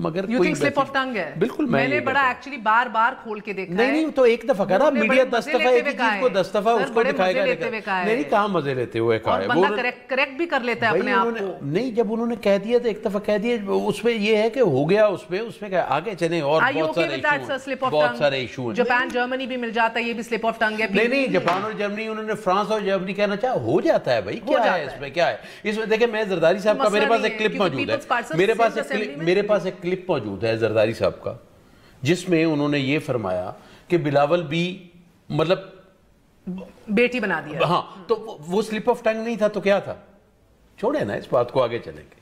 مگر You think slip of tongue ہے؟ بالکل میں نے بڑا ایکچولی بار بار کھول کے دیکھا ہے. نہیں تو ایک دفعہ کہا میڈیا 10 دفعہ ایک چیز کو 10 دفعہ اس کو دکھائے گا. نہیں کہاں مزے لیتے ہوئے کہا ہے. اور بندہ کریکٹ بھی کر لیتا ہے اپنے آپ کو. نہیں جب انہوں نے کہہ دیا تو ایک دفعہ کہہ دیا, اس میں یہ ہے کہ ہو گیا, اس میں آگے چلیں. اور بہت سارے ایشو ہیں. جاپان جرمنی بھی مل جاتا ہے, یہ بھی سلپ آف ٹنگ ہے. نہیں جاپان اور جرمنی, انہوں نے فرانس اور جرمنی کہنا چاہا, ہو جاتا ہے بھائی. کیا ہے اس میں, کیا ہے اس میں؟ دیکھیں میں زرداری صاحب کا, میرے پاس ایک کلپ موجود ہے, میرے پاس ایک کلپ موجود ہے زرداری صاحب کا, جس میں انہوں نے یہ فرمایا کہ بلاول بھی مطلب بیٹی بنا دیا. ہاں تو وہ سلپ آف ٹنگ نہیں تھا تو کیا تھا؟ چھوڑے نا اس بات کو, آگے چلیں گے.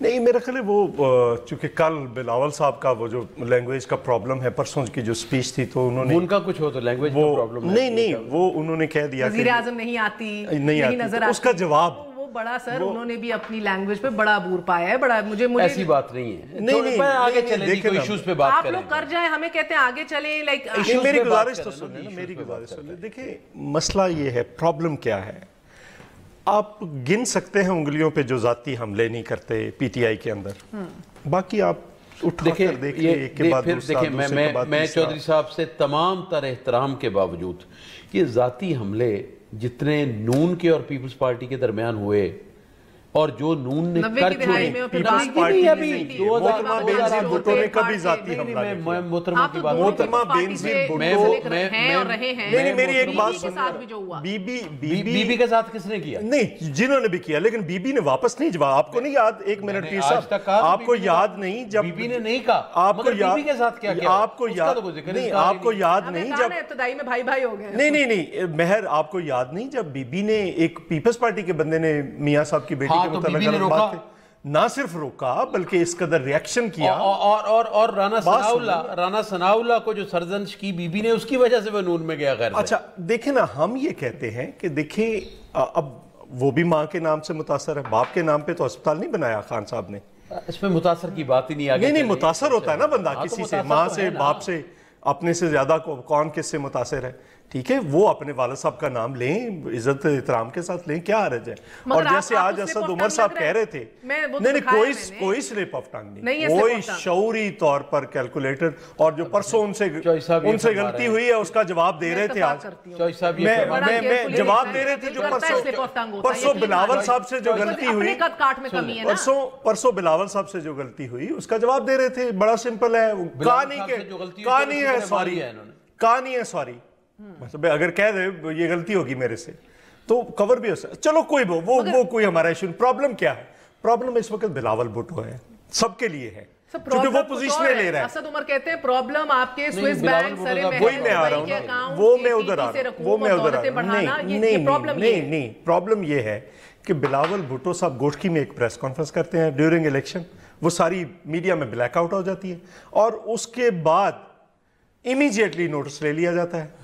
نہیں میرا خیال ہے وہ چونکہ کل بلاول صاحب کا وہ جو لینگویج کا پرابلم ہے, پرسوں کی جو سپیچ تھی تو انہوں نے ان کا کچھ ہو تو لینگویج کا پرابلم نہیں وہ انہوں نے کہہ دیا وزیر اعظم نہیں آتی, نہیں نظر آتی. اس کا جواب وہ بڑا سر انہوں نے بھی اپنی لینگویج پہ بڑا عبور پایا ہے. بڑا مجھے ایسی بات نہیں ہے. نہیں آگے چلیں, کوئی ایشوز پہ بات کریں. آپ لوگ کر جائیں, ہمیں کہتے ہیں آگے چلیں. لائک میری گزارش تو سنیں, میری گزارش سنیں. دیکھیں مسئلہ یہ ہے, پرابلم کیا ہے. آپ گن سکتے ہیں انگلیوں پہ جو ذاتی حملے نہیں کرتے پی ٹی آئی کے اندر, باقی آپ اٹھا کر دیکھیں ایک کے بعد دوسرا. میں چودھری صاحب سے تمام تر احترام کے باوجود یہ ذاتی حملے جتنے نون کے اور پیپلز پارٹی کے درمیان ہوئے, اور جو نون نے کر چھوڑے, پیپلز پارٹی محترمہ بینظیر بھٹو نے کبھی ذاتی حملہ نہیں کیا. محترمہ کی بات, محترمہ بینظیر بھٹو نہیں, میری ایک بات سنیں, بی بی کے ساتھ کس نے کیا؟ نہیں جنہوں نے بھی کیا, لیکن بی بی نے واپس نہیں جواب. آپ کو نہیں یاد, ایک منٹ پیر صاحب, آپ کو یاد نہیں جب بی بی نے نہیں کہا, آپ کو بی بی کے ساتھ کیا کیا, آپ کو یاد نہیں, آپ کو یاد نہیں جب ابتدائی میں بھائی بھائی ہو گئے. نہیں مہر, آپ کو یاد نہیں جب بی بی نے ایک پیپلز پارٹی کے بندے نے میاں صاحب کی بیٹی کے متعلق بات نہ صرف روکا بلکہ اس قدر ریاکشن کیا, اور رانا ثناء اللہ کو جو سرزنش کی بی بی نے, اس کی وجہ سے وہ نون میں گیا. خیر اچھا دیکھیں نا, ہم یہ کہتے ہیں کہ دیکھیں اب وہ بھی ماں کے نام سے متاثر ہے, باپ کے نام پہ تو اسپتال نہیں بنایا خان صاحب نے. اس میں متاثر کی بات ہی نہیں. آگے نہیں متاثر ہوتا ہے نا بندہ کسی سے, ماں سے, باپ سے, اپنے سے زیادہ کون کس سے متاثر ہے. ٹھیک ہے, وہ اپنے والد صاحب کا نام لیں, عزت احترام کے ساتھ لیں, کیا حرج ہے. اور جیسے آج اسد عمر صاحب کہہ رہے تھے, نہیں کوئی سلپ آف ٹنگ نہیں, کوئی شعوری طور پر کیلکولیٹر, اور جو پرسوں ان سے غلطی ہوئی ہے اس کا جواب دے رہے تھے. آج میں جواب دے رہے تھے جو پرسوں بلاول صاحب سے جو غلطی ہوئی, پرسوں بلاول صاحب سے جو غلطی ہوئی اس کا جواب دے رہے تھے. بڑا سمپل ہے, کہا نہیں ہے سوری, مطلب اگر کہہ دے یہ غلطی ہوگی میرے سے تو کور بھی ہو سکتا. چلو وہ کوئی ہمارا ایشو. پرابلم کیا ہے؟ پرابلم اس وقت بلاول بھٹو ہے, سب کے لیے ہے, کیونکہ وہ پوزیشنیں لے رہا ہے. اسد عمر کہتے ہیں پرابلم آپ کے سوئس بینک سرے میں, وہی میں آ رہا ہوں, وہ میں ادھر آ رہا ہوں. نہیں, پرابلم یہ ہے کہ بلاول بھٹو صاحب گوشکی میں ایک پریس کانفرنس کرتے ہیں ڈیورنگ الیکشن, وہ ساری میڈیا میں بلیک آؤٹ ہو جاتی ہے, اور اس کے بعد امیجیٹلی نوٹس لے لیا جاتا ہے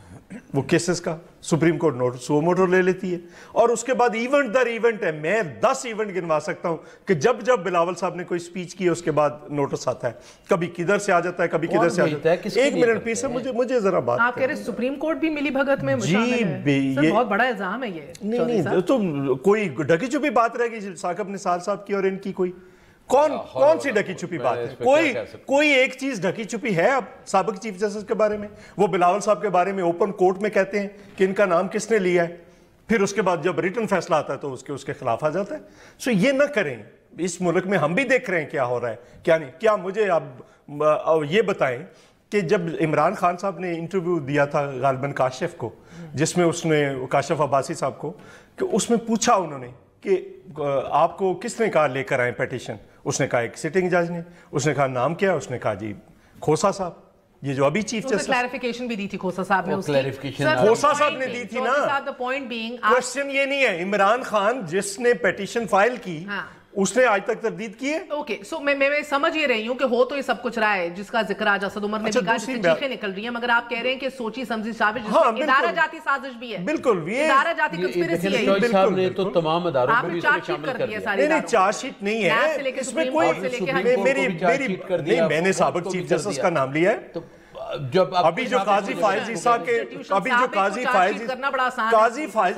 وہ کیسز کا. Supreme court notes so motto لے لیتی ہے, اور اس کے بعد ایونٹ در ایونٹ ہے. میں 10 ایونٹ گنوا سکتا ہوں کہ جب بلاول صاحب نے کوئی سپیچ کی اس کے بعد نوٹس آتا ہے, کبھی کدھر سے آ جاتا ہے, کبھی کدھر سے آ جاتا ہے. ایک منٹ پلیز سر, مجھے ذرا بات, آپ کہہ رہے سپریم کورٹ بھی ملی بھگت میں شامل ہے. سر بہت بڑا الزام ہے یہ. نہیں تو کوئی ڈھکی چھپی بات رہ گئی ثاقب نثار صاحب کی اور ان کی, کوئی کون سی ڈھکی چھپی بات ہے؟ کوئی ایک چیز ڈھکی چھپی ہے اب سابق چیف جسٹس کے بارے میں؟ وہ بلاول صاحب کے بارے میں اوپن کورٹ میں کہتے ہیں کہ ان کا نام کس نے لیا ہے, پھر اس کے بعد جب ریٹن فیصلہ آتا ہے تو اس کے خلاف آ جاتا ہے. سو یہ نہ کریں. اس ملک میں ہم بھی دیکھ رہے ہیں کیا ہو رہا ہے, کیا نہیں. کیا مجھے اب یہ بتائیں کہ جب عمران خان صاحب نے انٹرویو دیا تھا غالباً کاشف کو, جس میں اس نے کاشف عباسی صاحب کو, کہ اس میں پوچھا انہوں نے کہ آپ کو کس نے کہا لے کر آئیں پیٹیشن, اس نے کہا ایک سٹنگ جج نے. اس نے کہا نام کیا, اس نے کہا جی کھوسا صاحب, یہ جو ابھی چیف جسٹس. کلیریفیکیشن بھی دی تھی کھوسا صاحب نے, کھوسا صاحب نے دی تھی نا. کوسچن یہ نہیں ہے, عمران خان جس نے پیٹیشن فائل کی اس نے آج تک تردید کی ہے. اوکے, سو میں سمجھ یہ رہی ہوں کہ ہو تو یہ سب کچھ رہا ہے جس کا ذکر آج اسد عمر نے بھی کہا, جس سے چیخیں نکل رہی ہیں, مگر آپ کہہ رہے ہیں کہ سوچی سمجھی سازش, جس میں ادارہ جاتی سازش بھی ہے. بالکل, ادارہ جاتی کنسپیریسی ہے. چوہدری صاحب نے تو تمام اداروں کو بھی اس میں شامل کر دیا. نہیں چارج شیٹ نہیں ہے اس میں کوئی. میں نے سابق چیف جسٹس کا نام لیا ہے. ابھی جو قاضی فائز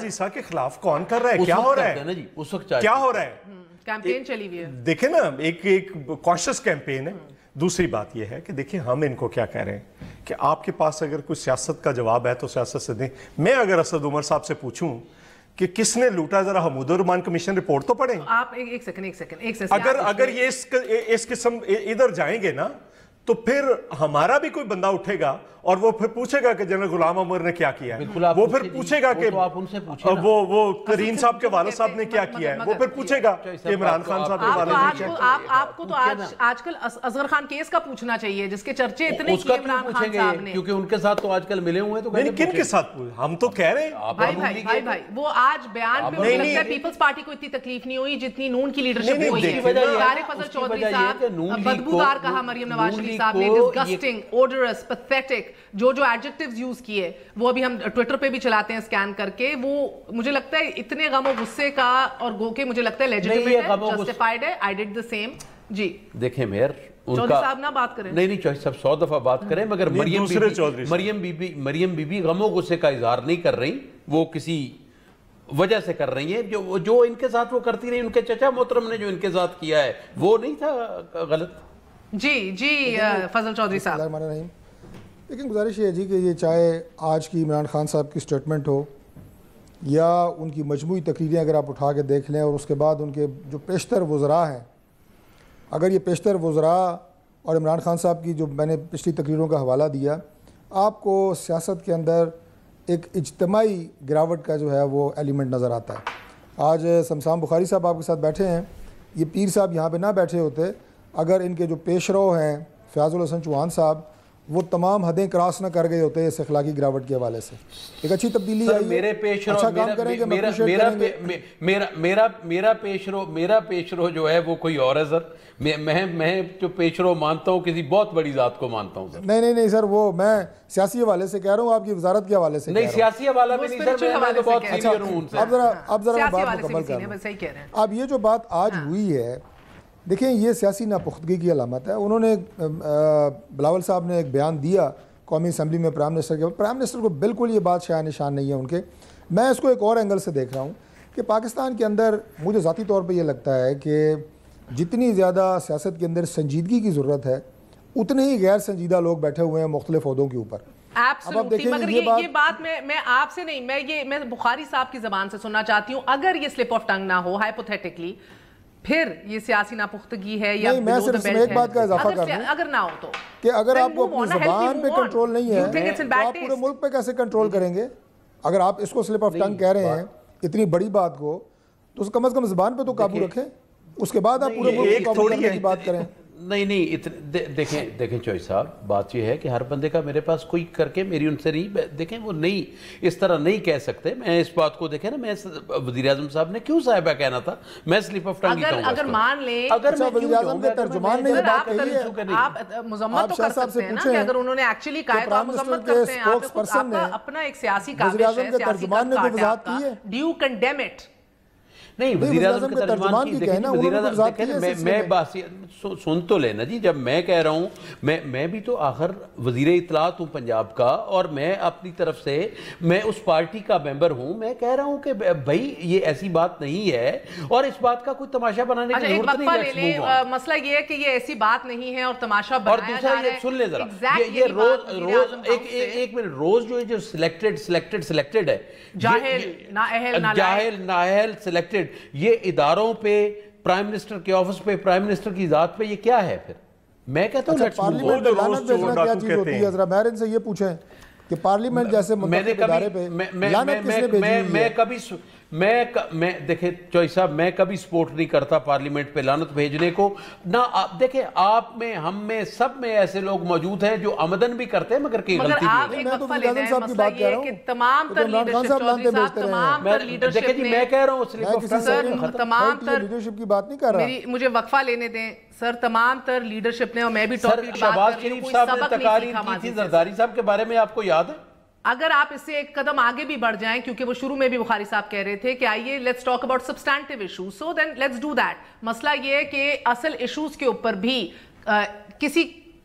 عیسیٰ کے خلاف کون کر رہا ہے, کیا ہو رہا ہے, کیا ہو رہا ہے, کیمپین چلی ہوئی ہے. دیکھیں نا, ایک کانشس کیمپین ہے دوسری بات یہ ہے کہ دیکھیں ہم ان کو کیا کہہ رہے ہیں کہ آپ کے پاس اگر کوئی سیاست کا جواب ہے تو سیاست سے دیں. میں اگر اسد عمر صاحب سے پوچھوں کہ کس نے لوٹا, ذرا حمود الرحمان کمیشن رپورٹ تو پڑھیں. آپ ایک سیکنڈ اگر یہ اس قسم ادھر جائیں گے نا تو پھر ہمارا بھی کوئی بندہ اٹھے گا اور وہ پھر پوچھے گا کہ جنرل غلام عمر نے کیا کیا ہے, وہ پھر پوچھے گا کہ وہ کریم صاحب کے والد صاحب نے کیا کیا ہے, وہ پھر پوچھے گا کہ عمران خان صاحب کے والد نے کیا کیا. آپ کو تو آج کل اصغر خان کیس کا پوچھنا چاہیے جس کے چرچے اتنے کیے عمران خان صاحب نے, کیونکہ ان کے ساتھ تو آج کل ملے ہوئے ہیں. تو کن کے ساتھ ہم تو کہہ رہے ہیں بھائی وہ آج بیان پہ مجھے لگتا ہے پیپلز پارٹی کو اتنی تکلیف نہیں ہوئی جتنی نون کی لیڈرشپ میں ہوئی ہے. طارق فضل چودھری صاحب بدبودار کہا مریم نواز شریف صاحب نے, ڈسگسٹنگ, اوڈرس, پیتھیٹک, جو ایڈجیکٹیوز یوز کیے وہ ابھی ہم ٹویٹر پہ بھی چلاتے ہیں اسکین کر کے. وہ مجھے لگتا ہے اتنے غم و غصے کا, اور گو کے مجھے لگتا ہے لیجیٹیمیٹ ہے, جسٹیفائیڈ ہے. I did the same. جی دیکھیں مہر, چودھری صاحب نہ بات کریں. نہیں چودھری صاحب 100 دفعہ بات کریں, مگر مریم بی بی غم و غصے کا اظہار نہیں کر رہی, وہ کسی وجہ سے کر رہی ہیں. جو ان کے ساتھ وہ کرتی رہی, ان کے چچا محترم نے جو ان کے ساتھ کیا ہے وہ نہیں تھا غلط. جی فضل چودھری صاحب. لیکن گزارش یہ ہے جی کہ یہ چاہے آج کی عمران خان صاحب کی سٹیٹمنٹ ہو یا ان کی مجموعی تقریریں اگر آپ اٹھا کے دیکھ لیں, اور اس کے بعد ان کے جو پیشتر وزراء ہیں, اگر یہ پیشتر وزراء اور عمران خان صاحب کی جو میں نے پچھلی تقریروں کا حوالہ دیا, آپ کو سیاست کے اندر ایک اجتماعی گراوٹ کا جو ہے وہ ایلیمنٹ نظر آتا ہے. آج شمسام بخاری صاحب آپ کے ساتھ بیٹھے ہیں, یہ پیر صاحب یہاں پہ نہ بیٹھے ہوتے اگر ان کے جو پیش رو ہیں فیاض الحسن چوہان صاحب وہ تمام حدیں کراس نہ کر گئے ہوتے اس اخلاقی گراوٹ کے حوالے سے. ایک اچھی تبدیلی آئی, میرے پیش رو, اچھا کام کریں گے, میرا پیش رو جو ہے وہ کوئی اور ہے سر. میں جو پیش رو مانتا ہوں کسی بہت بڑی ذات کو مانتا ہوں سر. نہیں سر, وہ میں سیاسی حوالے سے کہہ رہا ہوں, آپ کی وزارت کے حوالے سے نہیں. سیاسی حوالہ بھی نہیں سر, میں تو بہت سینئر ہوں ان سے. اب ذرا میں بات مکمل کر رہا ہوں. اب یہ جو بات آج ہوئی ہے, دیکھیں یہ سیاسی ناپختگی کی علامت ہے. انہوں نے بلاول صاحب نے ایک بیان دیا قومی اسمبلی میں پرائم منسٹر کو بالکل یہ بات شایع نشان نہیں ہے ان کے. میں اس کو ایک اور اینگل سے دیکھ رہا ہوں کہ پاکستان کے اندر مجھے ذاتی طور پہ یہ لگتا ہے کہ جتنی زیادہ سیاست کے اندر سنجیدگی کی ضرورت ہے, اتنے ہی غیر سنجیدہ لوگ بیٹھے ہوئے ہیں مختلف عہدوں کے اوپر. مگر یہ بات میں آپ سے نہیں, میں بخاری صاحب کی زبان سے سننا چاہتی ہوں. اگر یہ سلپ آف ٹنگ نہ ہو ہائپوتھیٹکلی, پھر یہ سیاسی ناپختگی ہے یا میں صرف ایک بات کا اضافہ کر دوں, اگر نہ ہو تو کہ اگر آپ کو اپنی زبان پہ کنٹرول نہیں ہے تو آپ پورے ملک پہ کیسے کنٹرول کریں گے؟ اگر آپ اس کو سلپ آف ٹنگ کہہ رہے ہیں اتنی بڑی بات کو, تو کم از کم زبان پہ تو قابو رکھیں, اس کے بعد آپ پورے ملک کو قابو کرنے کی بات کریں. نہیں دیکھیں چوہی صاحب, بات یہ ہے کہ ہر بندے کا میرے پاس کوئی کر کے میری ان سے نہیں, دیکھیں وہ نہیں اس طرح نہیں کہہ سکتے. میں اس بات کو دیکھیں نا, میں وزیر اعظم صاحب نے کیوں صاحبہ کہنا تھا, میں سلپ آف ٹنگ ہی کہوں گا. اگر مان لیں, اگر وزیر اعظم کے ترجمان نے یہ بات کہی ہے, آپ مذمت تو کر سکتے ہیں نا کہ اگر انہوں نے ایکچولی کہا ہے تو آپ مذمت کرتے ہیں. آپ اپنا ایک سیاسی کاوش ہے, سیاسی کاٹ ہے, ڈو یو کنڈیم اٹ؟ نہیں, وزیر اعظم کے ترجمان کی کہنا, میں بات سن تو لینا جی. جب میں کہہ رہا ہوں, میں بھی تو آخر وزیر اطلاعات ہوں پنجاب کا, اور میں اپنی طرف سے میں اس پارٹی کا ممبر ہوں. میں کہہ رہا ہوں کہ بھائی یہ ایسی بات نہیں ہے, اور اس بات کا کوئی تماشا بنانے کی ضرورت نہیں. مسئلہ یہ ہے کہ یہ ایسی بات نہیں ہے اور تماشا بنایا جا رہا ہے. سن لے ذرا, یہ روز ایک منٹ, روز جو سلیکٹڈ ہے, جاہل نااہل سلیکٹڈ, یہ اداروں پہ, پرائم منسٹر کے آفس پہ, پرائم منسٹر کی ذات پہ, یہ کیا ہے پھر؟ میں کہتا ہوں پارلیمنٹ میں لعنت بھیجنا کیا چیز ہوتی ہے؟ ذرا مہر ان سے یہ پوچھیں کہ پارلیمنٹ جیسے منتخب ادارے پہ لعنت کس نے بھیجی ہے؟ میں دیکھیں چوہی صاحب, میں کبھی سپورٹ نہیں کرتا پارلیمنٹ پہ لعنت بھیجنے کو. نہ دیکھیں, آپ میں, ہم میں, سب میں ایسے لوگ موجود ہیں جو آمدن بھی کرتے ہیں مگر کئی غلطی بھی میں تو وزیر اعظم صاحب کی بات کہہ رہا ہوں, تمام تر لیڈرشپ کی بات نہیں کر رہا. مجھے وقفہ لینے دیں سر. تمام تر لیڈرشپ نے, اور میں بھی شہباز شریف صاحب نے تقاریر کی تھی زرداری صاحب کے بارے میں, آپ کو یاد ہے؟ اگر آپ اس سے ایک قدم آگے بھی بڑھ جائیں, کیونکہ وہ شروع میں بھی بخاری صاحب کہہ رہے تھے کہ آئیے let's talk about substantive issues, so then let's do that. مسئلہ یہ ہے کہ اصل ایشوز کے اوپر بھی کسی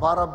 12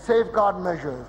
safeguard measures।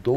2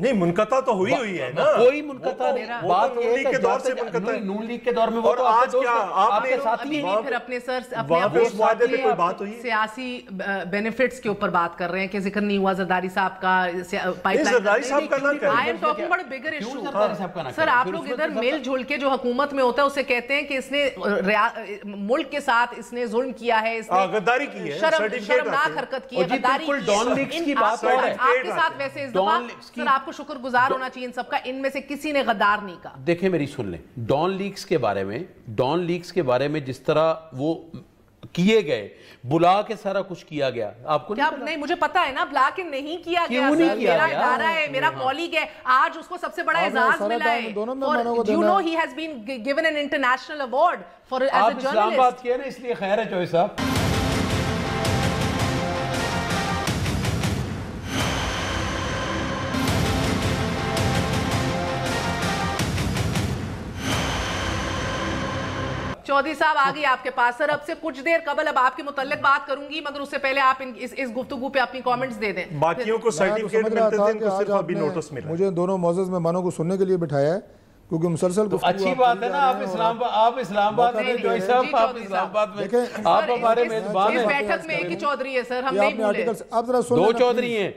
نہیں منقطع تو ہوئی ہے نا, کوئی منقطع نہیں. بات نون لیگ کے دور سے منقطع ہے, نون لیگ کے دور میں وہ تو آج کیا آپ نے پھر اپنے سر اپنے سیاسی بینیفٹس کے اوپر بات کر رہے ہیں کہ ذکر نہیں ہوا زرداری صاحب کا, پائپ لائن. سر آپ لوگ ادھر مل جھول کے جو حکومت میں ہوتا ہے اسے کہتے ہیں کہ اس نے ملک کے ساتھ اس نے ظلم کیا ہے, اس نے غداری کی ہے, شرمناک حرکت کی ہے, غداری کی ہے. آپ کے ساتھ ویسے اس دفعہ سر آپ کو شکر گزار ہونا چاہیے ان سب کا, ان میں سے کسی نے غدار نہیں کہا. دیکھیں میری سن لیں, ڈان لیگز کے بارے میں جس طرح وہ کیے گئے, بلا کے سارا کچھ کیا گیا, آپ کو نہیں مجھے پتا ہے نا, بلا کے نہیں کیا گیا, میرا ادارہ ہے, میرا کالیگ ہے, آج اس کو سب سے بڑا اعزاز ملا ہے, you know he has been given an international award for as a journalist. آپ اسلام آباد کیا نا, اس لیے خیر ہے چوہے صاحب. چودھری صاحب آگئی آپ کے پاس. سر اب سے کچھ دیر قبل اب آپ کے متعلق بات کروں گی, مگر اس سے پہلے آپ اس گفتگو پہ اپنی کامنٹس دے دیں. باقیوں کو سرٹیفکیٹ ملتے تھے, ان کو صرف ابھی نوٹس ملا. مجھے دونوں معزز مہمانوں کو سننے کے لیے بٹھایا ہے کیونکہ مسلسل اچھی بات ہے نا, آپ اسلام آباد میں جوئی صاحب, آپ اسلام آباد میں, آپ ہمارے میزبان ہیں. اس بیٹھک میں ایک ہی چودھری ہے سر, ہم نہیں بھولے. دو چودھری ہیں,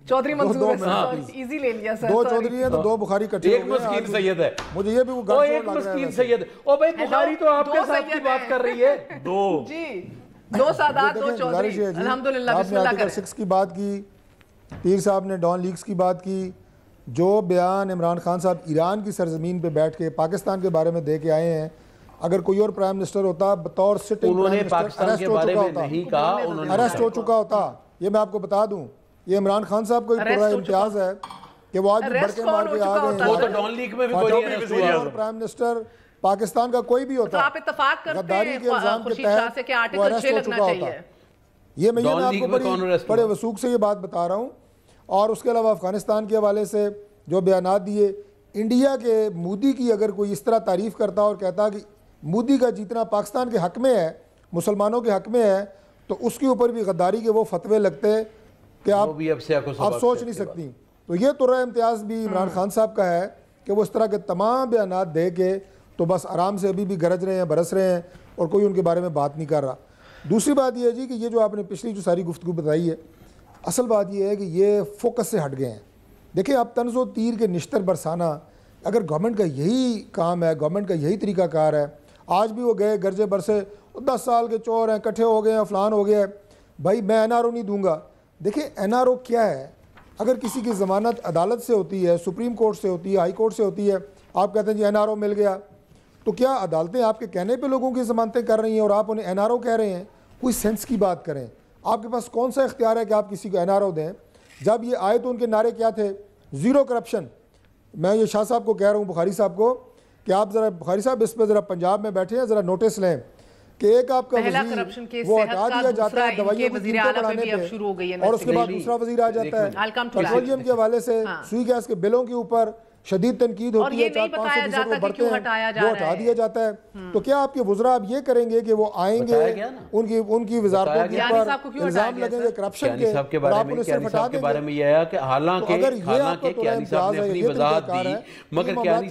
چودھری منصور ہے, ایزی لے لیا سر. دو چودھری ہیں تو دو بخاری کٹھے ایک مسکین سید ہے, مجھے یہ بھی وہ گھر ایک مسکین سید ہے. او بھائی بخاری تو آپ کے ساتھ کی بات کر رہی ہے. جی دو سادات, دو چودھری, الحمدللہ. بسم اللہ کریں. 6 کی بات کی, پیر صاحب نے ڈان لیگز کی بات کی, جو بیان عمران خان صاحب ایران کی سرزمین پہ بیٹھ کے پاکستان کے بارے میں دے کے آئے ہیں, اگر کوئی اور پرائم منسٹر ہوتا بطور سٹنگ پرائم منسٹر اریسٹ ہو چکا ہوتا. یہ میں آپ کو بتا دوں, یہ عمران خان صاحب کو پورا امتیاز ہے کہ وہ آج بھی بڑھ کے مار کے آ گئے ہیں. وہ تو ڈان لیگ میں بھی کوئی پرائم منسٹر پاکستان کا کوئی بھی ہوتا, آپ اتفاق کرتے غداری کے الزام کے تحت وہ اریسٹ ہو چکا ہوتا. یہ میں آپ کو بڑے وثوق سے یہ بات بتا رہا ہوں. اور اس کے علاوہ افغانستان کے حوالے سے جو بیانات دیے, انڈیا کے مودی کی اگر کوئی اس طرح تعریف کرتا اور کہتا کہ مودی کا جتنا پاکستان کے حق میں ہے, مسلمانوں کے حق میں ہے, تو اس کے اوپر بھی غداری کے وہ فتوے لگتے کہ آپ سوچ نہیں سکتی. تو یہ تو امتیاز بھی عمران خان صاحب کا ہے کہ وہ اس طرح کے تمام بیانات دے کے تو بس آرام سے ابھی بھی گرج رہے ہیں, برس رہے ہیں, اور کوئی ان کے بارے میں بات نہیں کر رہا. دوسری بات یہ ہے جی کہ یہ جو آپ نے پچھلی جو ساری گفتگو بتائی ہے, اصل بات یہ ہے کہ یہ فوکس سے ہٹ گئے ہیں. دیکھیں اب طنز و تیر کے نشتر برسانا اگر گورنمنٹ کا یہی کام ہے, گورنمنٹ کا یہی طریقہ کار ہے, آج بھی وہ گئے گرجے برسے, 10 سال کے چور ہیں, کٹھے ہو گئے ہیں, فلان ہو گیا ہے, بھائی میں NRO نہیں دوں گا. دیکھیں NRO کیا ہے, اگر کسی کی ضمانت عدالت سے ہوتی ہے, سپریم کورٹ سے ہوتی ہے, ہائی کورٹ سے ہوتی ہے, آپ کہتے ہیں جی NRO مل گیا, تو کیا عدالتیں آپ کے کہنے پہ لوگوں کی ضمانتیں کر رہی ہیں اور آپ انہیں NRO کہہ رہے ہیں؟ کوئی سینس کی بات کریں. آپ کے پاس کون سا اختیار ہے کہ آپ کسی کو NRO دیں؟ جب یہ آئے تو ان کے نعرے کیا تھے؟ Zero corruption. میں یہ شاہ صاحب کو کہہ رہا ہوں, بخاری صاحب کو, کہ آپ ذرا بخاری صاحب اس پہ ذرا پنجاب میں بیٹھے ہیں, ذرا نوٹس لیں کہ ایک آپ کا وزیر وہ ہٹا دیا جاتا ہے دوائیوں کی قیمتیں بڑھانے پہ, اور اس کے بعد دوسرا وزیر آ جاتا ہے پیٹرولیم کے حوالے سے, سوئی گیس کے بلوں کے اوپر شدید تنقید ہوتی ہے, 400-500% وہ بڑھتے ہیں, وہ ہٹا دیا جاتا ہے. تو کیا آپ کے وزراء اب یہ کریں گے کہ وہ آئیں گے ان کی وزارتوں کے اوپر الزام لگیں گے کرپشن کے, اور آپ انہیں صرف ہٹا دیں گے؟ یہ ہے کہ حالانکہ کیانی صاحب نے اپنی وضاحت دی, مگر کیانی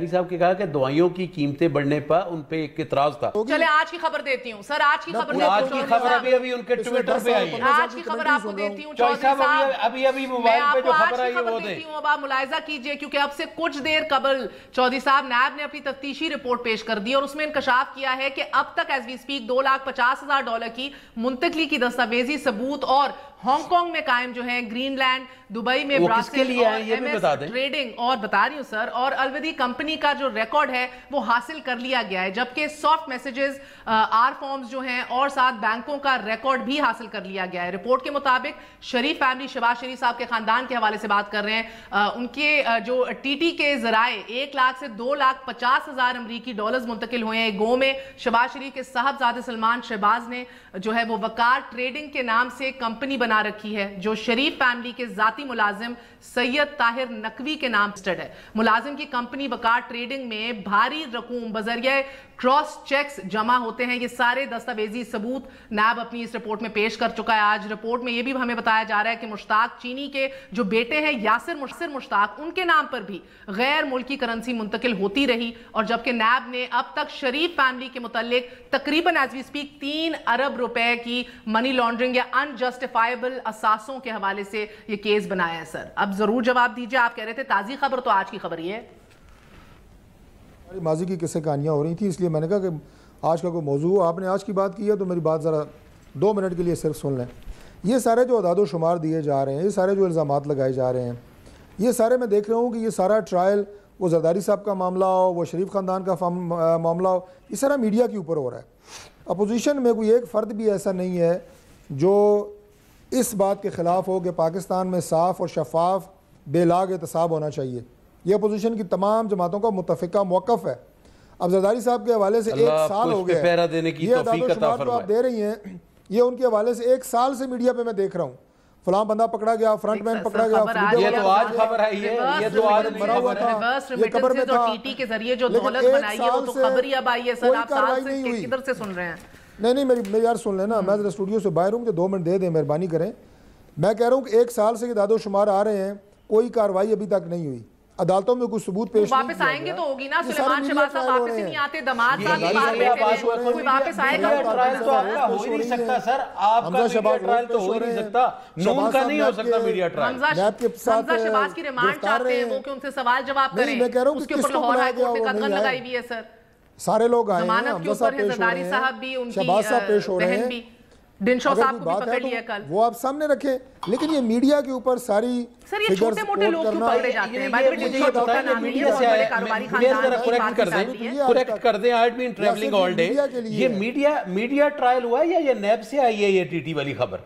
صاحب کے کہا کہ دوائیوں کی قیمتیں بڑھنے پر ان پہ ایک اعتراض تھا. چلے آج کی خبر دیتی ہوں سر, آج کی خبر ابھی ان کے ٹویٹر پہ آئی ہے, آج کی خبر آپ کو دیتی ہوں چودھری صاحب, ابھی موبائل پہ جو خبر آئی ہے وہ دیں. اب آپ ملاحظہ کیجئے کیونکہ اب سے کچھ دیر قبل چودھری صاحب نیب نے اپنی تفتیشی رپورٹ پیش کر دی, اور اس میں انکشاف کیا ہے کہ اب تک ایز وی سپیک $250,000 کی منتقلی کی دستاویزی ثبوت اور ہانگ کانگ میں قائم جو ہیں گرین لینڈ, دبئی میں براسل اور ایم ایس ٹریڈنگ, اور بتا رہی ہوں سر, اور الودی کمپنی کا جو ریکارڈ ہے وہ حاصل کر لیا گیا ہے, جبکہ سافٹ میسیجز, آر فارمز جو ہیں, اور ساتھ بینکوں کا ریکارڈ بھی حاصل کر لیا گیا ہے. رپورٹ کے مطابق شریف فیملی, شہباز شریف صاحب کے خاندان کے حوالے سے بات کر رہے ہیں, ان کے جو جو ٹی ٹی کے ذرائع 1 لاکھ سے 2,50,000 امریکی ڈالرز منتقل ہوئے ہیں گو میں. شہباز شریف کے صاحبزادے سلمان شہباز نے جو ہے وہ وقار ٹریڈنگ کے نام سے کمپنی بنا رکھی ہے جو شریف فیملی کے ذاتی ملازم سید طاہر نقوی کے نام سٹڈ ہے. ملازم کی کمپنی وقار ٹریڈنگ میں بھاری رقوم بذریعہ کراس چیکس جمع ہوتے ہیں. یہ سارے دستاویزی ثبوت نیب اپنی اس رپورٹ میں پیش کر چکا ہے. آج رپورٹ میں یہ بھی ہمیں بتایا جا رہا ہے کہ مشتاق چینی کے جو بیٹے ہیں یاسر مشتاق ان کے نام پر بھی غیر ملکی کرنسی منتقل ہوتی رہی, اور جبکہ نیب نے اب تک شریف فیملی کے متعلق تقریباً ایز وی سپیک 3 ارب روپے کی منی لانڈرنگ یا انجسٹیفائیبل اثاثوں کے حوالے سے یہ کیس بنایا ہے. سر اب ضرور جواب دیجئے, آپ کہہ رہے تھے تازی خبر, تو آج کی خبر یہ ہے. ماضی کی قصے کہانیاں ہو رہی تھیں, اس لیے میں نے کہا کہ آج کا کوئی موضوع, آپ نے آج کی بات کی ہے تو میری بات ذرا 2 منٹ کے لیے صرف سن لیں. یہ سارے جو اعداد و شمار دیے جا رہے ہیں, یہ سارے جو الزامات لگائے جا رہے ہیں, یہ سارے میں دیکھ رہا ہوں کہ یہ سارا ٹرائل وہ زرداری صاحب کا معاملہ ہو, وہ شریف خاندان کا معاملہ ہو, یہ سارا میڈیا کے اوپر ہو رہا ہے. اپوزیشن میں کوئی ایک فرد بھی ایسا نہیں ہے جو اس بات کے خلاف ہو کہ پاکستان میں صاف اور شفاف بے لاگ احتساب ہونا چاہیے. یہ اپوزیشن کی تمام جماعتوں کا متفقہ موقف ہے. اب زرداری صاحب کے حوالے سے 1 سال ہو گیا, یہ اعداد و شمار جو آپ دے رہی ہیں یہ ان کے حوالے سے 1 سال سے میڈیا پہ میں دیکھ رہا ہوں. فلاں بندہ پکڑا گیا, فرنٹ مین پکڑا گیا, یہ تو آج خبر ہے, یہ تو آج مرا ہوا تھا, یہ قبر میں تھا, ٹی ٹی کے ذریعے جو دولت بنائی ہے وہ تو خبر ہی اب آئی ہے. سر آپ سال سے کدھر سے سن رہے ہیں؟ نہیں میری یار سن لینا, میں ذرا اسٹوڈیو سے باہر ہوں, کہ 2 منٹ دے دیں مہربانی کریں. میں کہہ رہا ہوں کہ 1 سال سے اعداد و شمار آ رہے ہیں, کوئی کارروائی ابھی تک نہیں ہوئی, عدالتوں میں کوئی ثبوت پیش نہیں. واپس آئیں گے تو ہوگی نا, سلیمان شہباز صاحب واپس ہی نہیں آتے, دماد صاحب بھی باہر بیٹھے ہیں, کوئی واپس آئے گا. ٹرائل تو آپ کا ہو ہی نہیں سکتا سر, آپ کا میڈیا ٹرائل تو ہو ہی نہیں سکتا, نون کا نہیں ہو سکتا میڈیا ٹرائل. حمزہ شہباز کی ریمانڈ چاہتے ہیں وہ کہ ان سے سوال جواب کریں, اس کے اوپر لاہور ہائی کورٹ نے قدغن لگائی ہوئی ہے. سر سارے لوگ آئے ہیں, ضمانت کے اوپر زرداری صاحب بھی, ان کی بہن بھی, ڈنشو صاحب کو بھی پکڑ لیا کل, وہ آپ سامنے رکھیں. لیکن یہ میڈیا کے اوپر ساری سر یہ چھوٹے موٹے لوگ کیوں پکڑے جاتے ہیں؟ ڈنشو ڈاکٹر نام نہیں ہے, بہت بڑے کاروباری خاندان کی کریکٹ کر دیں. آئی بین ٹریولنگ آل ڈے, یہ میڈیا ٹرائل ہوا ہے یا یہ نیب سے آئی ہے یہ ٹی ٹی والی خبر؟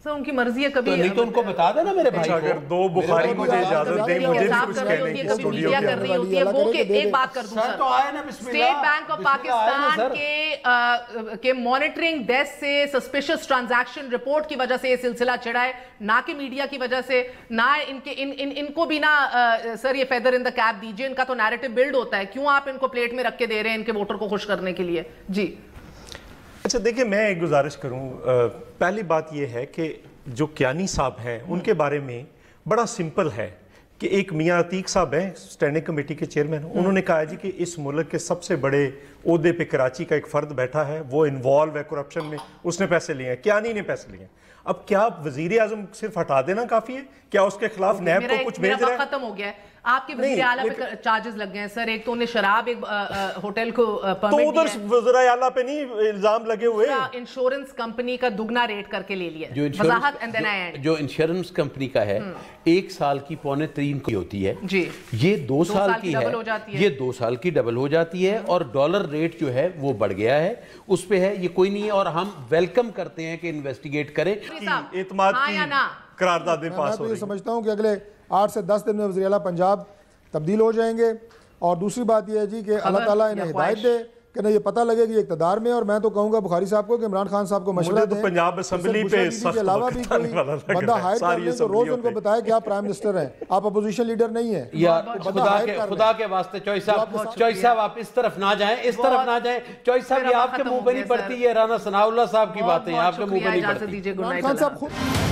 سر ان کی مرضی ہے, کبھی نہیں تو ان کو بتا دینا میرے بھائی کو. اگر 2 بخاری مجھے اجازت دیں, مجھے بھی کچھ کہنے کی اسٹوڈیو میڈیا کر رہی ہوتی ہے وہ, کہ ایک بات کر دوں سر, اسٹیٹ بینک آف پاکستان کے مانیٹرنگ ڈیسک سے سسپیشس ٹرانزیکشن رپورٹ کی وجہ سے یہ سلسلہ چڑھا ہے, نہ کہ میڈیا کی وجہ سے, نہ ان کو بھی نا سر یہ فیدر ان دا کیپ دیجئے, ان کا تو نیریٹو بلڈ ہوتا ہے, کیوں آپ ان کو پلیٹ میں رکھ کے دے رہے ہیں ان کے ووٹر کو خوش کرنے کے لیے؟ جی اچھا دیکھیں, میں ایک گزارش کروں. پہلی بات یہ ہے کہ جو کیانی صاحب ہیں ان کے بارے میں بڑا سمپل ہے کہ ایک میاں عتیق صاحب ہیں سٹینڈنگ کمیٹی کے چیئرمین, انہوں نے کہا جی کہ اس ملک کے سب سے بڑے عہدے پہ کراچی کا ایک فرد بیٹھا ہے, وہ انوالو ہے کرپشن میں, اس نے پیسے لیے ہیں, کیانی نے پیسے لیے ہیں. اب کیا وزیر اعظم صرف ہٹا دینا کافی ہے؟ کیا اس کے خلاف نیب کو کچھ بھیج رہا ہے؟ ختم ہو گیا ہے. آپ کے وزیر اعلیٰ پہ چارجز لگ گئے ہیں سر, ایک تو انہیں شراب ایک ہوٹل کو تو ادھر وزیر اعلیٰ پہ نہیں الزام لگے ہوئے, انشورنس کمپنی کا دگنا ریٹ کر کے لے لیا وضاحت. جو انشورنس کمپنی کا ہے 1 سال کی 2.25 کی ہوتی ہے, یہ 2 سال کی ہے, یہ 2 سال کی ڈبل ہو جاتی ہے, اور ڈالر ریٹ جو ہے وہ بڑھ گیا ہے, اس پہ ہے, یہ کوئی نہیں ہے, اور ہم ویلکم کرتے ہیں کہ انویسٹیگیٹ کریں. اعتماد کی قراردادیں پاس ہو رہی ہیں. میں سمجھتا ہوں کہ اگلے 8 سے 10 دن میں وزیر اعلیٰ پنجاب تبدیل ہو جائیں گے. اور دوسری بات یہ ہے جی کہ اللہ تعالیٰ انہیں ہدایت دے کہ یہ پتہ لگے کہ یہ اقتدار میں, اور میں تو کہوں گا بخاری صاحب کو کہ عمران خان صاحب کو مشورہ دیں, پنجاب اسمبلی پہ کے علاوہ بھی کوئی بندہ ہائر کر لیں تو روز ان کو بتائے کہ آپ پرائم منسٹر ہیں, آپ اپوزیشن لیڈر نہیں ہیں. یا خدا کے واسطے چوئی صاحب آپ اس طرف نہ جائیں, اس طرف نہ جائیں. چوئی صاحب یہ آپ کے منہ پہ نہیں پڑتی, یہ رانا ثناء اللہ صاحب کی باتیں آپ کے منہ پہ نہیں پڑتی. عمران خان صاحب خود